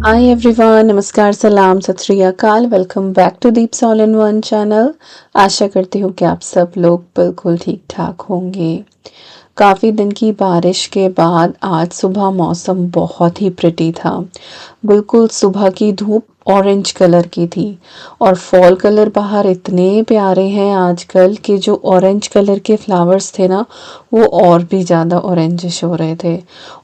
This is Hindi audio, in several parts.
हाय एवरीवन, नमस्कार, सलाम, सत श्री अकाल। Welcome back to Deep's all in one channel. आशा करती हूँ कि आप सब लोग बिल्कुल ठीक ठाक होंगे। काफ़ी दिन की बारिश के बाद आज सुबह मौसम बहुत ही प्रिटी था। बिल्कुल सुबह की धूप ऑरेंज कलर की थी और फॉल कलर बाहर इतने प्यारे हैं आजकल कि जो ऑरेंज कलर के फ्लावर्स थे ना, वो और भी ज़्यादा ऑरेंजिश हो रहे थे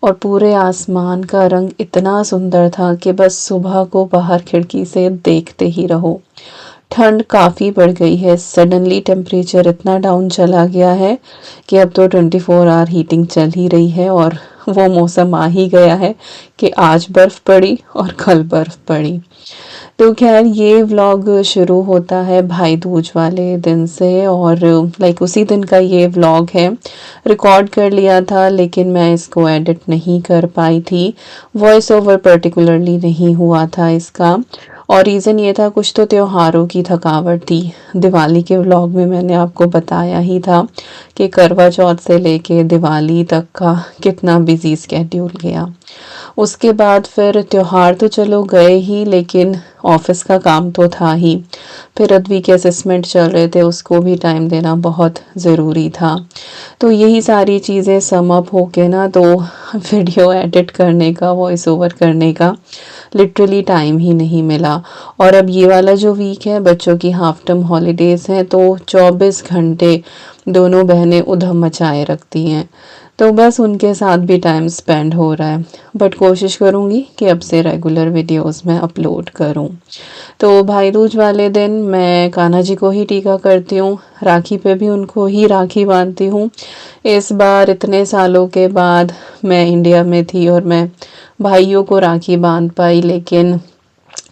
और पूरे आसमान का रंग इतना सुंदर था कि बस सुबह को बाहर खिड़की से देखते ही रहो। ठंड काफ़ी बढ़ गई है। सडनली टेम्परेचर इतना डाउन चला गया है कि अब तो 24 आवर हीटिंग चल ही रही है और वो मौसम आ ही गया है कि आज बर्फ़ पड़ी और कल बर्फ़ पड़ी। तो खैर ये व्लॉग शुरू होता है भाई दूज वाले दिन से और लाइक उसी दिन का ये व्लॉग है। रिकॉर्ड कर लिया था लेकिन मैं इसको एडिट नहीं कर पाई थी। वॉइस ओवर पर्टिकुलरली नहीं हुआ था इसका और रीज़न ये था, कुछ तो त्योहारों की थकावट थी। दिवाली के व्लॉग में मैंने आपको बताया ही था कि करवा चौथ से लेके दिवाली तक का कितना बिजी स्केड्यूल गया। उसके बाद फिर त्योहार तो चलो गए ही, लेकिन ऑफिस का काम तो था ही। फिर अद्वी के असेसमेंट चल रहे थे, उसको भी टाइम देना बहुत ज़रूरी था। तो यही सारी चीज़ें सम अप होके ना, तो वीडियो एडिट करने का, वॉइस ओवर करने का लिटरली टाइम ही नहीं मिला। और अब ये वाला जो वीक है, बच्चों की हाफ टर्म हॉलीडेज़ हैं, तो 24 घंटे दोनों बहनें उधम मचाए रखती हैं। तो बस उनके साथ भी टाइम स्पेंड हो रहा है। बट कोशिश करूँगी कि अब से रेगुलर वीडियोस में अपलोड करूँ। तो भाई दूज वाले दिन मैं कान्हा जी को ही टीका करती हूँ, राखी पे भी उनको ही राखी बांधती हूँ। इस बार इतने सालों के बाद मैं इंडिया में थी और मैं भाइयों को राखी बांध पाई, लेकिन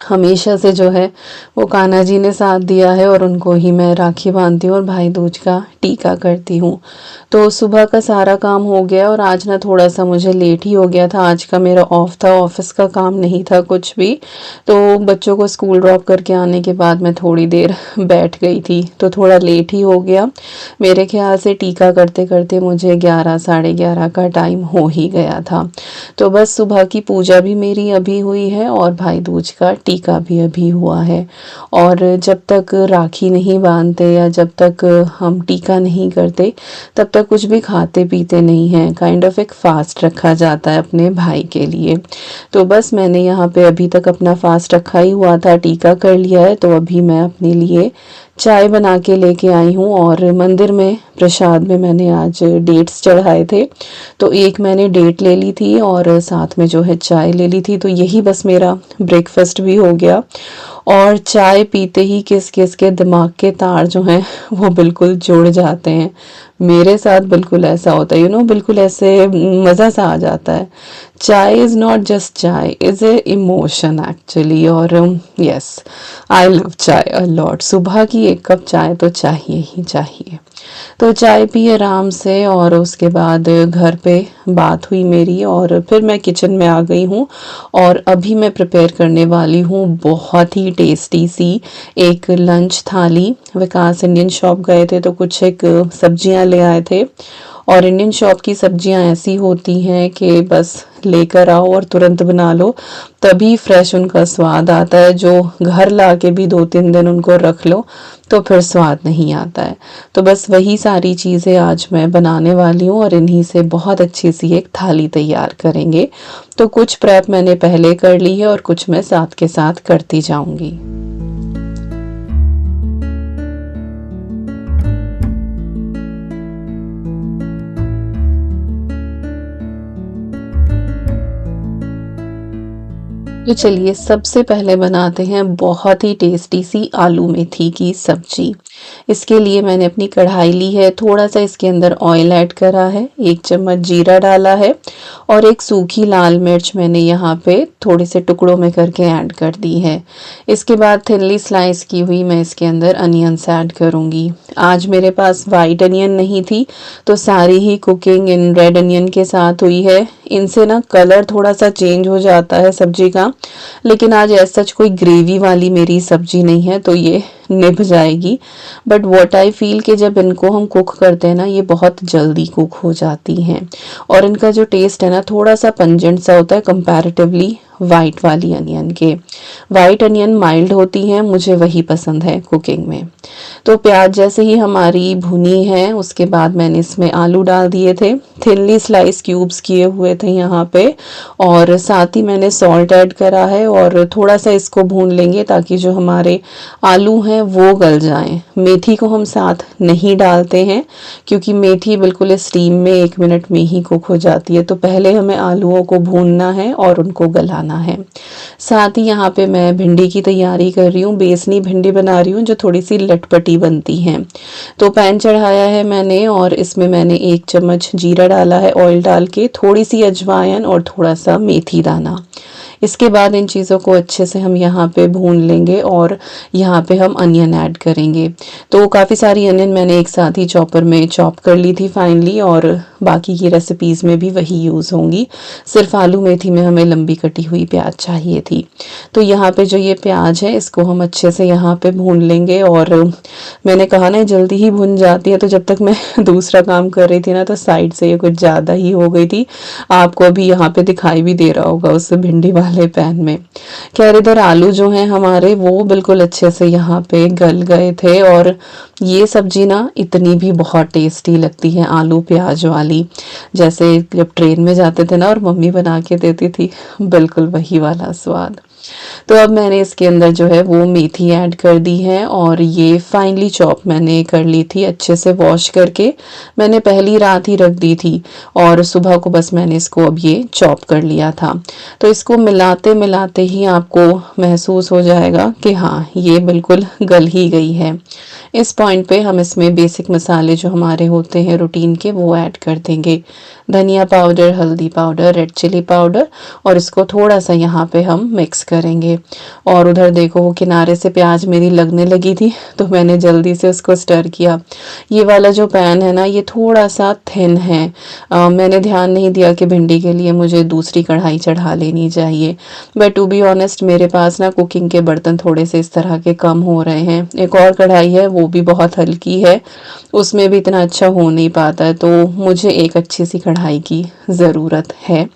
हमेशा से जो है वो कान्हा जी ने साथ दिया है और उनको ही मैं राखी बांधती हूँ और भाई दूज का टीका करती हूँ। तो सुबह का सारा काम हो गया और आज ना थोड़ा सा मुझे लेट ही हो गया था। आज का मेरा ऑफ था, ऑफिस का काम नहीं था कुछ भी। तो बच्चों को स्कूल ड्रॉप करके आने के बाद मैं थोड़ी देर बैठ गई थी, तो थोड़ा लेट ही हो गया। मेरे ख्याल से टीका करते करते मुझे 11 साढ़े 11 का टाइम हो ही गया था। तो बस सुबह की पूजा भी मेरी अभी हुई है और भाई दूज का टीका भी अभी हुआ है। और जब तक राखी नहीं बांधते या जब तक हम टीका नहीं करते, तब तक कुछ भी खाते पीते नहीं हैं। काइंड ऑफ एक फास्ट रखा जाता है अपने भाई के लिए। तो बस मैंने यहाँ पे अभी तक अपना फास्ट रखा ही हुआ था, टीका कर लिया है, तो अभी मैं अपने लिए चाय बना के लेके आई हूँ। और मंदिर में प्रसाद में मैंने आज डेट्स चढ़ाए थे, तो एक मैंने डेट ले ली थी और साथ में जो है चाय ले ली थी। तो यही बस मेरा ब्रेकफास्ट भी हो गया। और चाय पीते ही किस किस के दिमाग के तार जो हैं वो बिल्कुल जुड़ जाते हैं। मेरे साथ बिल्कुल ऐसा होता है, बिल्कुल ऐसे मज़ा सा आ जाता है। चाय इज़ नॉट जस्ट चाय, इज़ ए इमोशन एक्चुअली। और यस, आई लव चाय अ लॉट। सुबह की एक कप चाय तो चाहिए ही चाहिए। तो चाय पी आराम से और उसके बाद घर पे बात हुई मेरी और फिर मैं किचन में आ गई हूँ। और अभी मैं प्रिपेयर करने वाली हूँ बहुत ही टेस्टी सी एक लंच थाली। विकास इंडियन शॉप गए थे तो कुछ एक सब्जियां ले आए थे और इंडियन शॉप की सब्जियां ऐसी होती हैं कि बस लेकर आओ और तुरंत बना लो, तभी फ्रेश उनका स्वाद आता है। जो घर ला के भी 2-3 दिन उनको रख लो तो फिर स्वाद नहीं आता है। तो बस वही सारी चीज़ें आज मैं बनाने वाली हूँ और इन्हीं से बहुत अच्छी सी एक थाली तैयार करेंगे। तो कुछ प्रेप मैंने पहले कर ली है और कुछ मैं साथ के साथ करती जाऊंगी। तो चलिए सबसे पहले बनाते हैं बहुत ही टेस्टी सी आलू मेथी की सब्जी। इसके लिए मैंने अपनी कढ़ाई ली है, थोड़ा सा इसके अंदर ऑयल ऐड करा है, 1 चम्मच जीरा डाला है और एक सूखी लाल मिर्च मैंने यहाँ पे थोड़े से टुकड़ों में करके ऐड कर दी है। इसके बाद थिनली स्लाइस की हुई मैं इसके अंदर अनियंस ऐड करूँगी। आज मेरे पास वाइट अनियन नहीं थी, तो सारी ही कुकिंग इन रेड अनियन के साथ हुई है। इनसे ना कलर थोड़ा सा चेंज हो जाता है सब्जी का, लेकिन आज ऐसा सच कोई ग्रेवी वाली मेरी सब्जी नहीं है, तो ये निभ जाएगी। बट व्हाट आई फील कि जब इनको हम कुक करते हैं ना, ये बहुत जल्दी कुक हो जाती हैं और इनका जो टेस्ट है ना, थोड़ा सा पंजेंट सा होता है कंपैरेटिवली वाइट वाली अनियन के। वाइट अनियन माइल्ड होती हैं, मुझे वही पसंद है कुकिंग में। तो प्याज जैसे ही हमारी भुनी है उसके बाद मैंने इसमें आलू डाल दिए थे, थिनली स्लाइस क्यूब्स किए हुए थे यहाँ पे, और साथ ही मैंने सॉल्ट ऐड करा है और थोड़ा सा इसको भून लेंगे ताकि जो हमारे आलू हैं वो गल जाएं। मेथी को हम साथ नहीं डालते हैं क्योंकि मेथी बिल्कुल स्टीम में 1 मिनट में ही कुक हो जाती है, तो पहले हमें आलूओं को भूनना है और उनको गलाना है। साथ ही यहाँ पे मैं भिंडी की तैयारी कर रही हूँ, बेसनी भिंडी बना रही हूँ जो थोड़ी सी लटपटी बनती हैं। तो पैन चढ़ाया है मैंने और इसमें मैंने 1 चम्मच जीरा डाला है ऑयल डाल के, थोड़ी सी अजवाइन और थोड़ा सा मेथी दाना। इसके बाद इन चीज़ों को अच्छे से हम यहाँ पे भून लेंगे और यहाँ पे हम अनियन ऐड करेंगे। तो काफ़ी सारी अनियन मैंने एक साथ ही चॉपर में चॉप कर ली थी फाइनली, और बाकी की रेसिपीज़ में भी वही यूज़ होंगी। सिर्फ आलू मेथी में हमें लंबी कटी हुई प्याज चाहिए थी। तो यहाँ पे जो ये प्याज है इसको हम अच्छे से यहाँ पे भून लेंगे, और मैंने कहा ना जल्दी ही भुन जाती है, तो जब तक मैं दूसरा काम कर रही थी ना तो साइड से ये कुछ ज़्यादा ही हो गई थी। आपको अभी यहाँ पे दिखाई भी दे रहा होगा उस भिंडी वाले पैन में। खैर इधर आलू जो हैं हमारे वो बिल्कुल अच्छे से यहाँ पे गल गए थे, और ये सब्जी ना इतनी भी बहुत टेस्टी लगती है आलू प्याज वाली, जैसे जब ट्रेन में जाते थे ना और मम्मी बना के देती थी, बिल्कुल वही वाला स्वाद। तो अब मैंने इसके अंदर जो है वो मेथी ऐड कर दी है, और ये फाइनली चॉप मैंने कर ली थी, अच्छे से वॉश करके मैंने पहली रात ही रख दी थी, और सुबह को बस मैंने इसको अब ये चॉप कर लिया था। तो इसको मिलाते मिलाते ही आपको महसूस हो जाएगा कि हाँ ये बिल्कुल गल ही गई है। इस पॉइंट पे हम इसमें बेसिक मसाले जो हमारे होते हैं रूटीन के वो ऐड कर देंगे। धनिया पाउडर, हल्दी पाउडर, रेड चिली पाउडर, और इसको थोड़ा सा यहाँ पे हम मिक्स करेंगे। और उधर देखो वो किनारे से प्याज मेरी लगने लगी थी तो मैंने जल्दी से उसको स्टर किया। ये वाला जो पैन है ना ये थोड़ा सा थिन है, मैंने ध्यान नहीं दिया कि भिंडी के लिए मुझे दूसरी कढ़ाई चढ़ा लेनी चाहिए, बट टू बी ऑनेस्ट मेरे पास ना कुकिंग के बर्तन थोड़े से इस तरह के कम हो रहे हैं। एक और कढ़ाई है वो भी बहुत हल्की है, उसमें भी इतना अच्छा हो नहीं पाता है, तो मुझे एक अच्छी सी कढ़ाई की ज़रूरत है।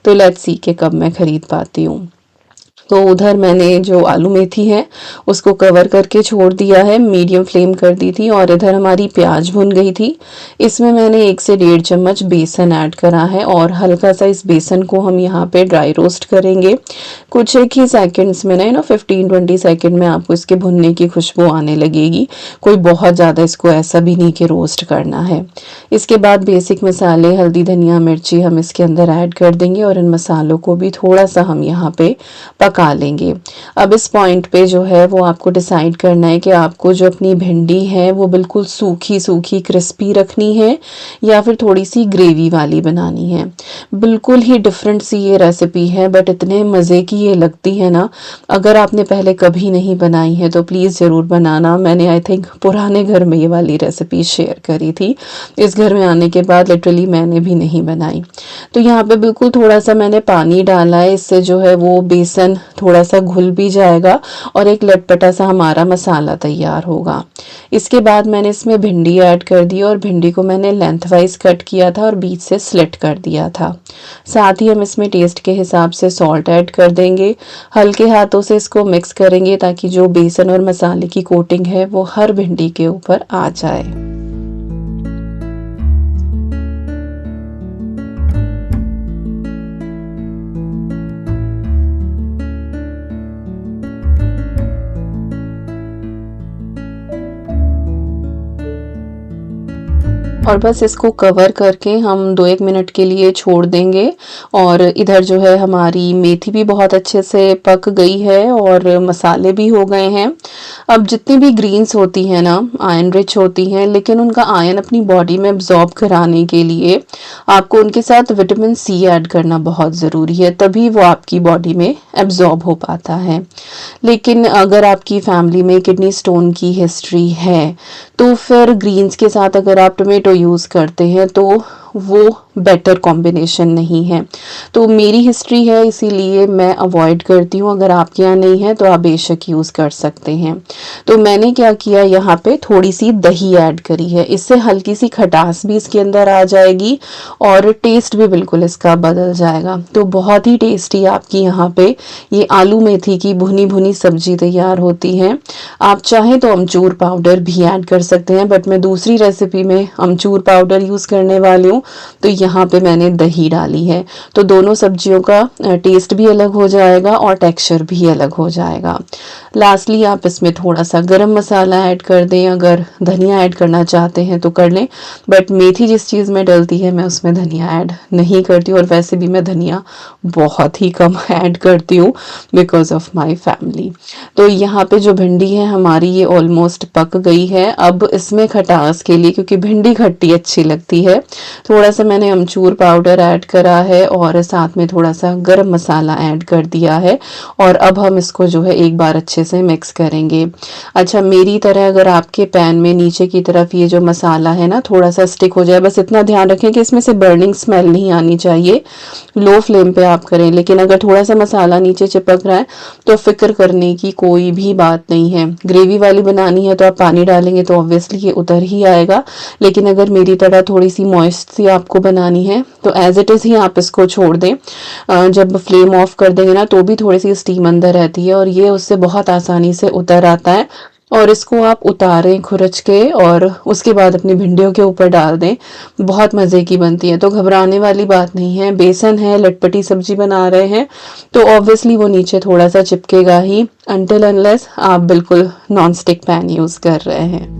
तो लेट्स सी कि कब मैं ख़रीद पाती हूँ। तो उधर मैंने जो आलू मेथी है उसको कवर करके छोड़ दिया है, मीडियम फ्लेम कर दी थी, और इधर हमारी प्याज भुन गई थी। इसमें मैंने 1 से 1.5 चम्मच बेसन ऐड करा है, और हल्का सा इस बेसन को हम यहाँ पे ड्राई रोस्ट करेंगे। कुछ एक ही सेकंड्स में ना 15-20 सेकंड में आपको इसके भुनने की खुशबू आने लगेगी। कोई बहुत ज़्यादा इसको ऐसा भी नहीं कि रोस्ट करना है। इसके बाद बेसिक मसाले हल्दी धनिया मिर्ची हम इसके अंदर ऐड कर देंगे, और इन मसालों को भी थोड़ा सा हम यहाँ पे पका लेंगे। अब इस पॉइंट पे जो है वो आपको डिसाइड करना है कि आपको जो अपनी भिंडी है वो बिल्कुल सूखी सूखी क्रिस्पी रखनी है या फिर थोड़ी सी ग्रेवी वाली बनानी है। बिल्कुल ही डिफरेंट सी ये रेसिपी है, बट इतने मज़े की ये लगती है ना। अगर आपने पहले कभी नहीं बनाई है तो प्लीज़ ज़रूर बनाना। मैंने आई थिंक पुराने घर में ये वाली रेसिपी शेयर करी थी, इस घर में आने के बाद लिटरली मैंने भी नहीं बनाई। तो यहाँ पे बिल्कुल थोड़ा सा मैंने पानी डाला है, इससे जो है वो बेसन थोड़ा सा घुल भी जाएगा और एक लटपटा सा हमारा मसाला तैयार होगा। इसके बाद मैंने इसमें भिंडी ऐड कर दी, और भिंडी को मैंने लेंथ वाइज कट किया था और बीच से स्लिट कर दिया था। साथ ही हम इसमें टेस्ट के हिसाब से सॉल्ट ऐड कर देंगे। हल्के हाथों से इसको मिक्स करेंगे ताकि जो बेसन और मसाले की कोटिंग है वो हर भिंडी के ऊपर आ जाए। और बस इसको कवर करके हम 2-1 मिनट के लिए छोड़ देंगे। और इधर जो है हमारी मेथी भी बहुत अच्छे से पक गई है और मसाले भी हो गए हैं। अब जितनी भी ग्रीन्स होती हैं ना आयरन रिच होती हैं, लेकिन उनका आयरन अपनी बॉडी में एब्जॉर्ब कराने के लिए आपको उनके साथ विटामिन सी ऐड करना बहुत ज़रूरी है, तभी वो आपकी बॉडी में एब्जॉर्ब हो पाता है। लेकिन अगर आपकी फैमिली में किडनी स्टोन की हिस्ट्री है तो फिर ग्रीन्स के साथ अगर आप टोमेटो यूज़ करते हैं तो वो बेटर कॉम्बिनेशन नहीं है। तो मेरी हिस्ट्री है इसीलिए मैं अवॉइड करती हूँ। अगर आपके यहाँ नहीं है तो आप बेशक यूज़ कर सकते हैं। तो मैंने क्या किया, यहाँ पे थोड़ी सी दही ऐड करी है, इससे हल्की सी खटास भी इसके अंदर आ जाएगी और टेस्ट भी बिल्कुल इसका बदल जाएगा। तो बहुत ही टेस्टी आपकी यहाँ पे ये आलू मेथी की भुनी भुनी सब्जी तैयार होती है। आप चाहें तो अमचूर पाउडर भी ऐड कर सकते हैं, बट मैं दूसरी रेसिपी में अमचूर पाउडर यूज़ करने वाली हूँ, तो यहाँ पे मैंने दही डाली है। तो दोनों सब्जियों का टेस्ट भी अलग हो जाएगा और टेक्सचर भी अलग हो जाएगा। लास्टली आप इसमें थोड़ा सा गरम मसाला ऐड कर दें, अगर धनिया ऐड करना चाहते हैं तो कर लें, बट मेथी जिस चीज़ में डलती है मैं उसमें धनिया ऐड नहीं करती हूँ, और वैसे भी मैं धनिया बहुत ही कम ऐड करती हूँ बिकॉज ऑफ माई फैमिली। तो यहाँ पे जो भिंडी है हमारी ये ऑलमोस्ट पक गई है। अब इसमें खटास के लिए, क्योंकि भिंडी खट्टी अच्छी लगती है, थोड़ा सा मैंने अमचूर पाउडर ऐड करा है और साथ में थोड़ा सा गरम मसाला ऐड कर दिया है, और अब हम इसको जो है एक बार अच्छे से मिक्स करेंगे। अच्छा, मेरी तरह अगर आपके पैन में नीचे की तरफ ये जो मसाला है ना थोड़ा सा स्टिक हो जाए, बस इतना ध्यान रखें कि इसमें से बर्निंग स्मेल नहीं आनी चाहिए, लो फ्लेम पे आप करें। लेकिन अगर थोड़ा सा मसाला नीचे चिपक रहा है तो फिक्र करने की कोई भी बात नहीं है। ग्रेवी वाली बनानी है तो आप पानी डालेंगे तो ऑब्वियसली ये उतर ही आएगा, लेकिन अगर मेरी तरह थोड़ी सी मॉइस्ट सी आपको बनानी है तो एज इट इज़ ही आप इसको छोड़ दें। जब फ्लेम ऑफ कर देंगे ना तो भी थोड़ी सी स्टीम अंदर रहती है और ये उससे बहुत आसानी से उतर आता है। और इसको आप उतारें खुरच के और उसके बाद अपनी भिंडियों के ऊपर डाल दें, बहुत मज़े की बनती है। तो घबराने वाली बात नहीं है, बेसन है, लटपटी सब्जी बना रहे हैं तो ऑब्वियसली वो नीचे थोड़ा सा चिपकेगा ही, अनटिल अनलेस आप बिल्कुल नॉन स्टिक पैन यूज़ कर रहे हैं।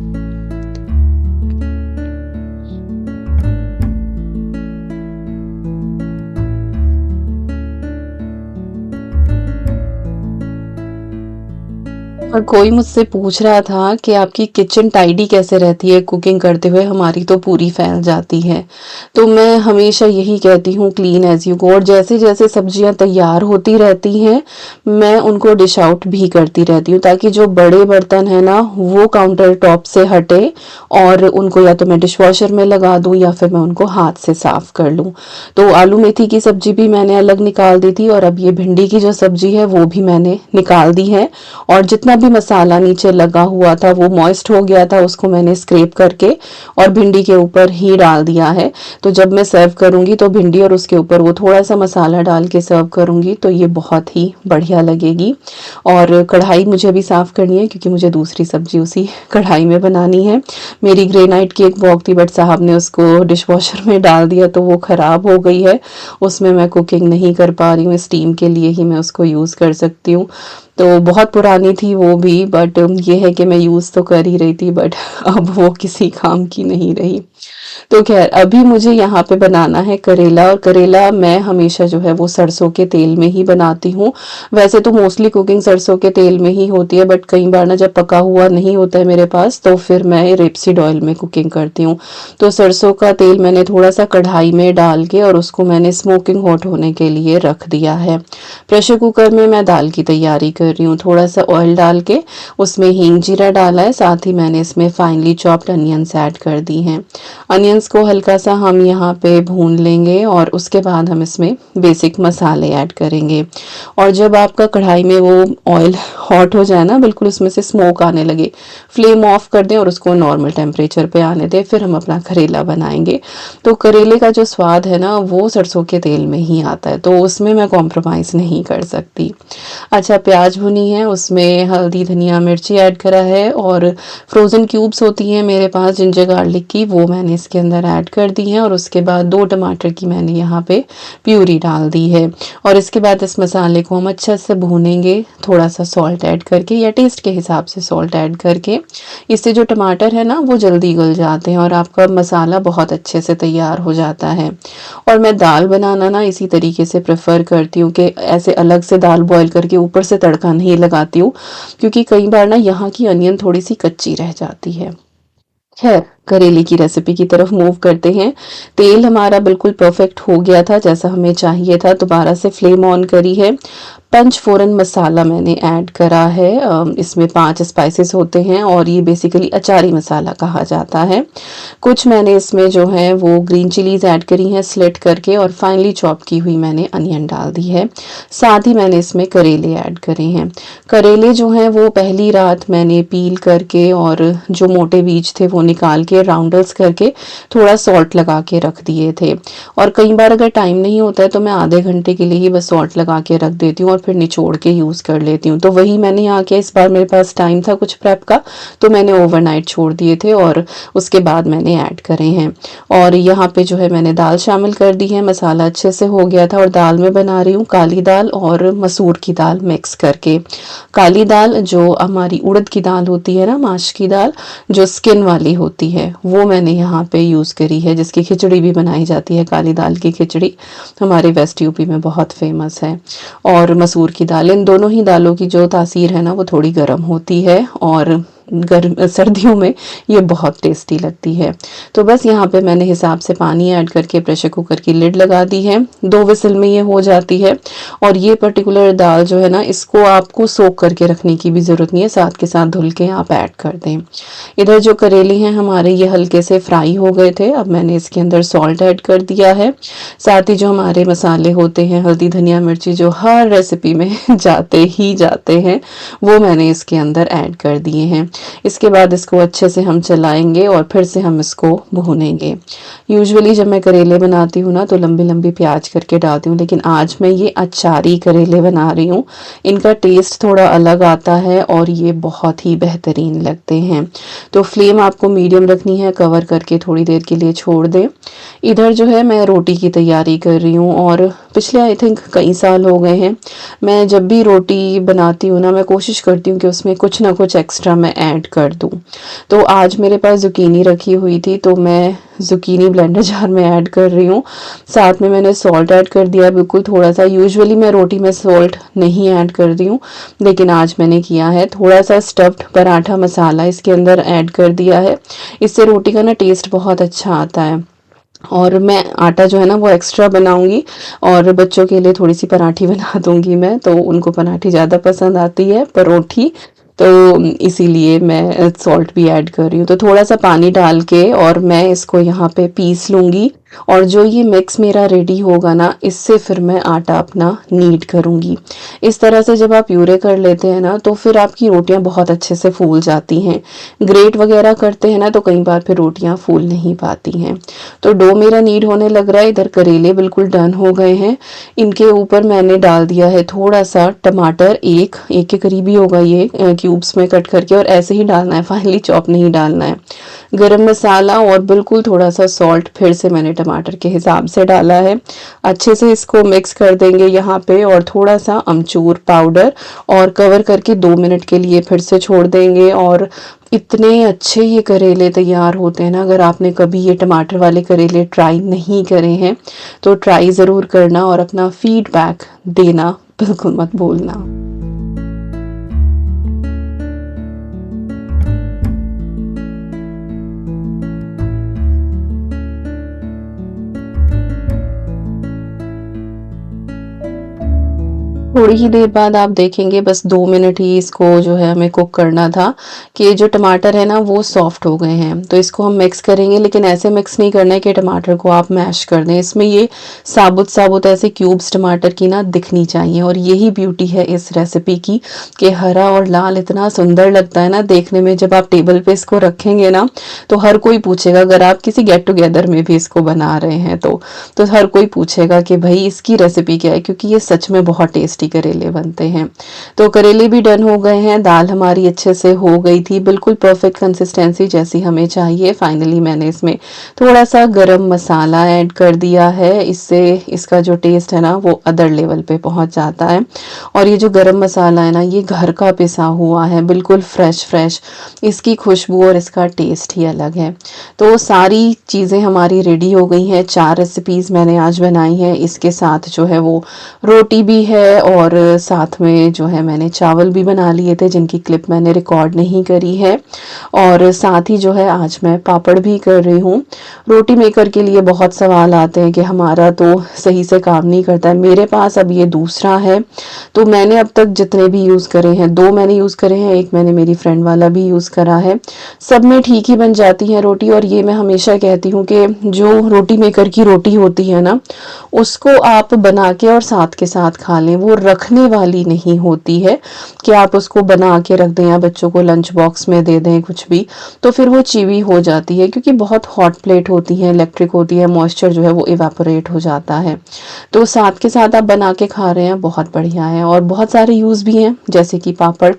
और कोई मुझसे पूछ रहा था कि आपकी किचन टाइडी कैसे रहती है कुकिंग करते हुए, हमारी तो पूरी फैल जाती है। तो मैं हमेशा यही कहती हूँ, क्लीन एज यू गो, और जैसे जैसे सब्जियां तैयार होती रहती हैं मैं उनको डिश आउट भी करती रहती हूँ, ताकि जो बड़े बर्तन है ना वो काउंटर टॉप से हटे और उनको या तो मैं डिश वॉशर में लगा दूँ या फिर मैं उनको हाथ से साफ कर लूँ। तो आलू मेथी की सब्जी भी मैंने अलग निकाल दी थी, और अब ये भिंडी की जो सब्जी है वो भी मैंने निकाल दी है, और जितना भी मसाला नीचे लगा हुआ था वो मॉइस्ट हो गया था, उसको मैंने स्क्रैप करके और भिंडी के ऊपर ही डाल दिया है। तो जब मैं सर्व करूंगी तो भिंडी और उसके ऊपर वो थोड़ा सा मसाला डाल के सर्व करूंगी तो ये बहुत ही बढ़िया लगेगी। और कढ़ाई मुझे अभी साफ करनी है क्योंकि मुझे दूसरी सब्जी उसी कढ़ाई में बनानी है। मेरी ग्रेनाइट की एक वॉक थी बट साहब ने उसको डिश वॉशर में डाल दिया तो वो ख़राब हो गई है, उसमें मैं कुकिंग नहीं कर पा रही हूँ, स्टीम के लिए ही मैं उसको यूज़ कर सकती हूँ। तो बहुत पुरानी थी वो भी, बट ये है कि मैं यूज़ तो कर ही रही थी, बट अब वो किसी काम की नहीं रही। तो खैर अभी मुझे यहाँ पे बनाना है करेला, और करेला मैं हमेशा जो है वो सरसों के तेल में ही बनाती हूँ। वैसे तो मोस्टली कुकिंग सरसों के तेल में ही होती है, बट कई बार ना जब पका हुआ नहीं होता है मेरे पास तो फिर मैं रेपसीड ऑयल में कुकिंग करती हूँ। तो सरसों का तेल मैंने थोड़ा सा कढ़ाई में डाल के और उसको मैंने स्मोकिंग हॉट होने के लिए रख दिया है। प्रेशर कुकर में मैं दाल की तैयारी कर रही हूँ। थोड़ा सा ऑयल डाल के उसमें हींग जीरा डाला है, साथ ही मैंने इसमें फाइनली चॉप्ड अनियंस ऐड कर दी हैं। अनियंस को हल्का सा हम यहाँ पे भून लेंगे और उसके बाद हम इसमें बेसिक मसाले ऐड करेंगे। और जब आपका कढ़ाई में वो ऑयल हॉट हो जाए ना, बिल्कुल उसमें से स्मोक आने लगे, फ्लेम ऑफ कर दें और उसको नॉर्मल टेम्परेचर पे आने दें, फिर हम अपना करेला बनाएंगे। तो करेले का जो स्वाद है ना वो सरसों के तेल में ही आता है, तो उसमें मैं कॉम्प्रोमाइज़ नहीं कर सकती। अच्छा, प्याज भुनी है, उसमें हल्दी धनिया मिर्ची ऐड करा है, और फ्रोज़न क्यूब्स होती हैं मेरे पास जिंजर गार्लिक की, वो मैंने इसके अंदर ऐड कर दी हैं। और उसके बाद 2 टमाटर की मैंने यहाँ पे प्यूरी डाल दी है, और इसके बाद इस मसाले को हम अच्छे से भूनेंगे, थोड़ा सा सॉल्ट ऐड करके या टेस्ट के हिसाब से सॉल्ट ऐड करके। इससे जो टमाटर है ना वो जल्दी गल जाते हैं और आपका मसाला बहुत अच्छे से तैयार हो जाता है। और मैं दाल बनाना ना इसी तरीके से प्रेफर करती हूँ कि ऐसे अलग से दाल बॉईल करके ऊपर से तड़का नहीं लगाती हूँ, क्योंकि कई बार ना यहाँ की अनियन थोड़ी सी कच्ची रह जाती है। खैर करेले की रेसिपी की तरफ मूव करते हैं। तेल हमारा बिल्कुल परफेक्ट हो गया था जैसा हमें चाहिए था। दोबारा से फ्लेम ऑन करी है। पंचफोरन मसाला मैंने ऐड करा है। इसमें 5 स्पाइसेस होते हैं और ये बेसिकली अचारी मसाला कहा जाता है। कुछ मैंने इसमें जो है वो ग्रीन चिलीज ऐड करी हैं स्लिट करके, और फाइनली चॉप की हुई मैंने अनियन डाल दी है। साथ ही मैंने इसमें करेले ऐड करे हैं। करेले जो हैं वो पहली रात मैंने पील करके और जो मोटे बीज थे वो निकाल के राउंडल्स करके थोड़ा सॉल्ट लगा के रख दिए थे। और कई बार अगर टाइम नहीं होता है तो मैं आधे घंटे के लिए ही बस सॉल्ट लगा के रख देती हूँ और फिर निचोड़ के यूज़ कर लेती हूँ। तो वही मैंने यहाँ किया। इस बार मेरे पास टाइम था कुछ प्रेप का, तो मैंने ओवरनाइट छोड़ दिए थे और उसके बाद मैंने ऐड करे हैं। और यहाँ पे जो है मैंने दाल शामिल कर दी है। मसाला अच्छे से हो गया था और दाल में बना रही हूँ काली दाल और मसूर की दाल मिक्स करके। काली दाल जो हमारी उड़द की दाल होती है ना, माश की दाल जो स्किन वाली होती है, वो मैंने यहाँ पे यूज़ करी है, जिसकी खिचड़ी भी बनाई जाती है। काली दाल की खिचड़ी हमारे वेस्ट यूपी में बहुत फेमस है। और मसूर की दाल, इन दोनों ही दालों की जो तासीर है ना वो थोड़ी गर्म होती है और गर्म सर्दियों में ये बहुत टेस्टी लगती है। तो बस यहाँ पे मैंने हिसाब से पानी ऐड करके प्रेशर कुकर की लिड लगा दी है। 2 विसल में ये हो जाती है। और ये पर्टिकुलर दाल जो है ना, इसको आपको सोक करके रखने की भी ज़रूरत नहीं है, साथ के साथ धुल के आप ऐड कर दें। इधर जो करेले हैं हमारे ये हल्के से फ्राई हो गए थे। अब मैंने इसके अंदर सॉल्ट ऐड कर दिया है। साथ ही जो हमारे मसाले होते हैं हल्दी धनिया मिर्ची जो हर रेसिपी में जाते ही जाते हैं, वो मैंने इसके अंदर ऐड कर दिए हैं। इसके बाद इसको अच्छे से हम चलाएंगे और फिर से हम इसको भूनेंगे। यूजुअली जब मैं करेले बनाती हूँ ना तो लंबी लंबी प्याज करके डालती हूँ, लेकिन आज मैं ये अचारी करेले बना रही हूँ। इनका टेस्ट थोड़ा अलग आता है और ये बहुत ही बेहतरीन लगते हैं। तो फ्लेम आपको मीडियम रखनी है, कवर करके थोड़ी देर के लिए छोड़ दें। इधर जो है मैं रोटी की तैयारी कर रही हूँ और पिछले आई थिंक कई साल हो गए हैं मैं जब भी रोटी बनाती हूँ ना, मैं कोशिश करती हूँ कि उसमें कुछ ना कुछ एक्स्ट्रा मैं ऐड कर दूँ। तो आज मेरे पास ज़ुकीनी रखी हुई थी तो मैं ज़ुकीनी ब्लेंडर जार में ऐड कर रही हूँ। साथ में मैंने सॉल्ट ऐड कर दिया बिल्कुल थोड़ा सा। यूजुअली मैं रोटी में सॉल्ट नहीं ऐड करती हूँ, लेकिन आज मैंने किया है। थोड़ा सा स्टफ्ड पराठा मसाला इसके अंदर ऐड कर दिया है। इससे रोटी का ना टेस्ट बहुत अच्छा आता है। और मैं आटा जो है ना वो एक्स्ट्रा बनाऊंगी और बच्चों के लिए थोड़ी सी पराठी बना दूंगी मैं, तो उनको पराठी ज़्यादा पसंद आती है परोठी, तो इसीलिए मैं सॉल्ट भी ऐड कर रही हूँ। तो थोड़ा सा पानी डाल के और मैं इसको यहाँ पे पीस लूँगी। और जो ये मिक्स मेरा रेडी होगा ना, इससे फिर मैं आटा अपना नीड करूँगी। इस तरह से जब आप प्यूरे कर लेते हैं ना तो फिर आपकी रोटियां बहुत अच्छे से फूल जाती हैं। ग्रेट वगैरह करते हैं ना तो कई बार फिर रोटियां फूल नहीं पाती हैं। तो डो मेरा नीड होने लग रहा है। इधर करेले बिल्कुल डन हो गए हैं। इनके ऊपर मैंने डाल दिया है थोड़ा सा टमाटर, एक के करीब ही होगा ये, क्यूब्स में कट करके, और ऐसे ही डालना है, फाइनली चॉप नहीं डालना है। गरम मसाला और बिल्कुल थोड़ा सा सॉल्ट फिर से मैंने टमाटर के हिसाब से डाला है। अच्छे से इसको मिक्स कर देंगे यहाँ पे, और थोड़ा सा अमचूर पाउडर, और कवर करके 2 मिनट के लिए फिर से छोड़ देंगे। और इतने अच्छे ये करेले तैयार होते हैं ना। अगर आपने कभी ये टमाटर वाले करेले ट्राई नहीं करे हैं तो ट्राई ज़रूर करना और अपना फीडबैक देना बिल्कुल मत भूलना। थोड़ी ही देर बाद आप देखेंगे, बस 2 मिनट ही इसको जो है हमें कुक करना था, कि जो टमाटर है ना वो सॉफ्ट हो गए हैं। तो इसको हम मिक्स करेंगे, लेकिन ऐसे मिक्स नहीं करना है कि टमाटर को आप मैश कर दें। इसमें ये साबुत साबुत ऐसे क्यूब्स टमाटर की ना दिखनी चाहिए। और यही ब्यूटी है इस रेसिपी की, कि हरा और लाल इतना सुंदर लगता है ना देखने में। जब आप टेबल पे इसको रखेंगे ना तो हर कोई पूछेगा, अगर आप किसी गेट टुगेदर में भी इसको बना रहे हैं तो हर कोई पूछेगा कि भाई इसकी रेसिपी क्या है, क्योंकि ये सच में बहुत टेस्टी करेले बनते हैं। तो करेले भी डन हो गए हैं। दाल हमारी अच्छे से हो गई थी, बिल्कुल परफेक्ट कंसिस्टेंसी जैसी हमें चाहिए। फाइनली मैंने इसमें थोड़ा सा गरम मसाला ऐड कर दिया है। इससे इसका जो टेस्ट है ना वो अदर लेवल पे पहुंच जाता है। और ये जो गरम मसाला है ना, ये घर का पिसा हुआ है, बिल्कुल फ्रेश फ्रेश। इसकी खुशबू और इसका टेस्ट ही अलग है। तो सारी चीज़ें हमारी रेडी हो गई हैं। 4 रेसिपीज़ मैंने आज बनाई हैं। इसके साथ जो है वो रोटी भी है और और साथ में जो है मैंने चावल भी बना लिए थे जिनकी क्लिप मैंने रिकॉर्ड नहीं करी है। और साथ ही जो है आज मैं पापड़ भी कर रही हूँ। रोटी मेकर के लिए बहुत सवाल आते हैं कि हमारा तो सही से काम नहीं करता है। मेरे पास अब ये दूसरा है, तो मैंने अब तक जितने भी यूज़ करे हैं, 2 मैंने यूज़ करे हैं, एक मैंने मेरी फ्रेंड वाला भी यूज़ करा है। सब में ठीक ही बन जाती है रोटी। और ये मैं हमेशा कहती हूँ कि जो रोटी मेकर की रोटी होती है ना, उसको आप बना के और साथ के साथ खा लें। वो रखने वाली नहीं होती है कि आप उसको बना के रख दें या बच्चों को लंच बॉक्स में दे दें कुछ भी, तो फिर वो चिवी हो जाती है, क्योंकि बहुत हॉट प्लेट होती है, इलेक्ट्रिक होती है, मॉइस्चर जो है वो इवेपोरेट हो जाता है। तो साथ के साथ आप बना के खा रहे हैं, बहुत बढ़िया है। और बहुत सारे यूज़ भी हैं, जैसे कि पापड़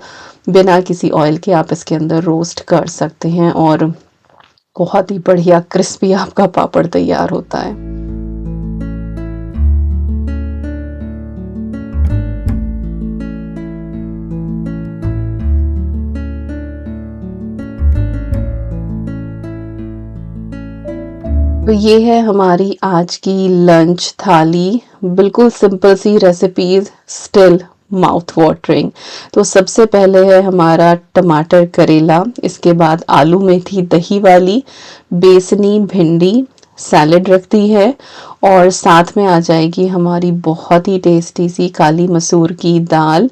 बिना किसी ऑयल के आप इसके अंदर रोस्ट कर सकते हैं और बहुत ही बढ़िया क्रिस्पी आपका पापड़ तैयार होता है। तो ये है हमारी आज की लंच थाली। बिल्कुल सिंपल सी रेसिपीज, स्टिल माउथ वाटरिंग। तो सबसे पहले है हमारा टमाटर करेला, इसके बाद आलू मेथी दही वाली, बेसनी भिंडी सैलेड रख दी है, और साथ में आ जाएगी हमारी बहुत ही टेस्टी सी काली मसूर की दाल,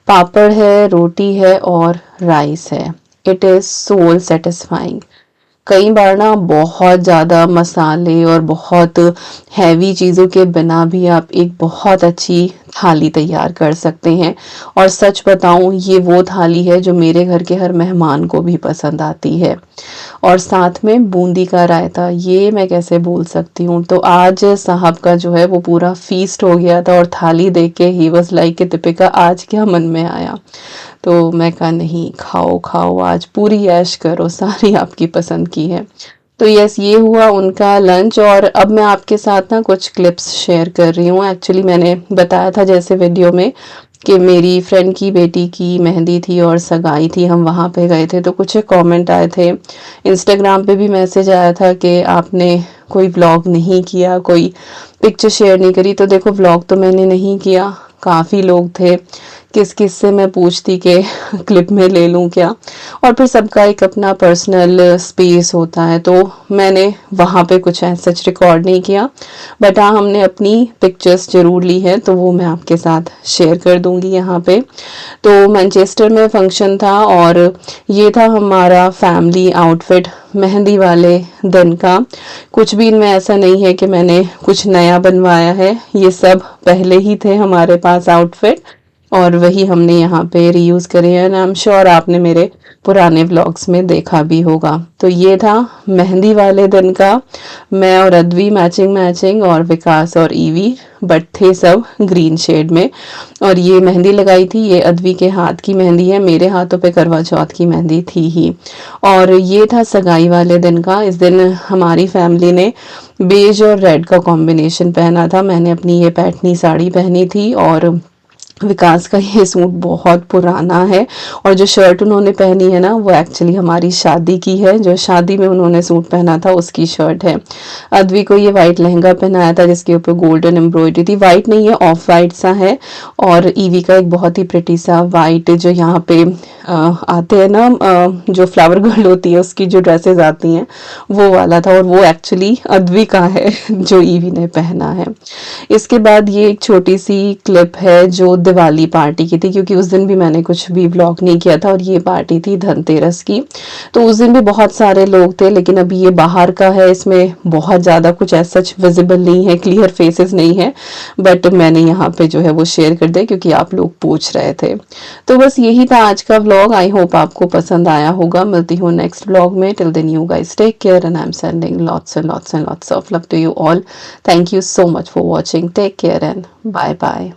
पापड़ है, रोटी है और राइस है। It is soul satisfying. कई बार ना बहुत ज़्यादा मसाले और बहुत हैवी चीज़ों के बिना भी आप एक बहुत अच्छी थाली तैयार कर सकते हैं। और सच बताऊं, ये वो थाली है जो मेरे घर के हर मेहमान को भी पसंद आती है। और साथ में बूंदी का रायता, ये मैं कैसे भूल सकती हूँ। तो आज साहब का जो है वो पूरा फीस्ट हो गया था, और थाली देख के ही वाज लाइक कि दीपिका आज क्या मन में आया। तो मैं कहा नहीं, खाओ खाओ, आज पूरी ऐश करो, सारी आपकी पसंद की है। तो यस, ये हुआ उनका लंच। और अब मैं आपके साथ ना कुछ क्लिप्स शेयर कर रही हूँ। एक्चुअली मैंने बताया था जैसे वीडियो में कि मेरी फ्रेंड की बेटी की मेहंदी थी और सगाई थी, हम वहाँ पे गए थे। तो कुछ कमेंट आए थे, इंस्टाग्राम पे भी मैसेज आया था कि आपने कोई व्लॉग नहीं किया, कोई पिक्चर शेयर नहीं करी। तो देखो, व्लॉग तो मैंने नहीं किया, काफ़ी लोग थे, किस किस से मैं पूछती कि क्लिप में ले लूँ क्या। और फिर सबका एक अपना पर्सनल स्पेस होता है, तो मैंने वहाँ पे कुछ ऐसा सच रिकॉर्ड नहीं किया। बट हाँ, हमने अपनी पिक्चर्स ज़रूर ली है, तो वो मैं आपके साथ शेयर कर दूँगी यहाँ पे। तो मैनचेस्टर में फंक्शन था, और ये था हमारा फैमिली आउटफिट मेहंदी वाले दिन का। कुछ भी इनमें ऐसा नहीं है कि मैंने कुछ नया बनवाया है, ये सब पहले ही थे हमारे पास आउटफिट, और वही हमने यहाँ पे रीयूज़ करे हैं। आई एम श्योर आपने मेरे पुराने व्लॉग्स में देखा भी होगा। तो ये था मेहंदी वाले दिन का। मैं और अद्वी मैचिंग मैचिंग, और विकास और ईवी, बट थे सब ग्रीन शेड में। और ये मेहंदी लगाई थी, ये अद्वी के हाथ की मेहंदी है, मेरे हाथों पे करवा चौथ की मेहंदी थी ही। और ये था सगाई वाले दिन का। इस दिन हमारी फैमिली ने बेज और रेड का कॉम्बिनेशन पहना था। मैंने अपनी ये पैठनी साड़ी पहनी थी, और विकास का ये सूट बहुत पुराना है। और जो शर्ट उन्होंने पहनी है ना, वो एक्चुअली हमारी शादी की है, जो शादी में उन्होंने सूट पहना था उसकी शर्ट है। अद्वी को ये वाइट लहंगा पहनाया था जिसके ऊपर गोल्डन एम्ब्रॉयडरी थी, वाइट नहीं है, ऑफ वाइट सा है। और ईवी का एक बहुत ही प्रिटी सा वाइट, जो यहाँ पे आते हैं ना, जो फ्लावर गर्ल होती है उसकी जो ड्रेसेस आती हैं, वो वाला था। और वो एक्चुअली अद्वी का है जो ईवी ने पहना है। इसके बाद ये एक छोटी सी क्लिप है जो दिवाली पार्टी की थी, क्योंकि उस दिन भी मैंने कुछ भी व्लॉग नहीं किया था, और ये पार्टी थी धनतेरस की। तो उस दिन भी बहुत सारे लोग थे, लेकिन अभी ये बाहर का है, इसमें बहुत ज़्यादा कुछ ऐसा सच विजिबल नहीं है, क्लियर फेसेस नहीं है। बट मैंने यहाँ पे जो है वो शेयर कर दिया क्योंकि आप लोग पूछ रहे थे। तो बस यही था आज का व्लॉग। आई होप आपको पसंद आया होगा। मिलती हूँ नेक्स्ट व्लॉग में। Till then you guys take care, and I am sending lots and lots and lots of love to you all. Thank you so much for watching. Take care and bye bye.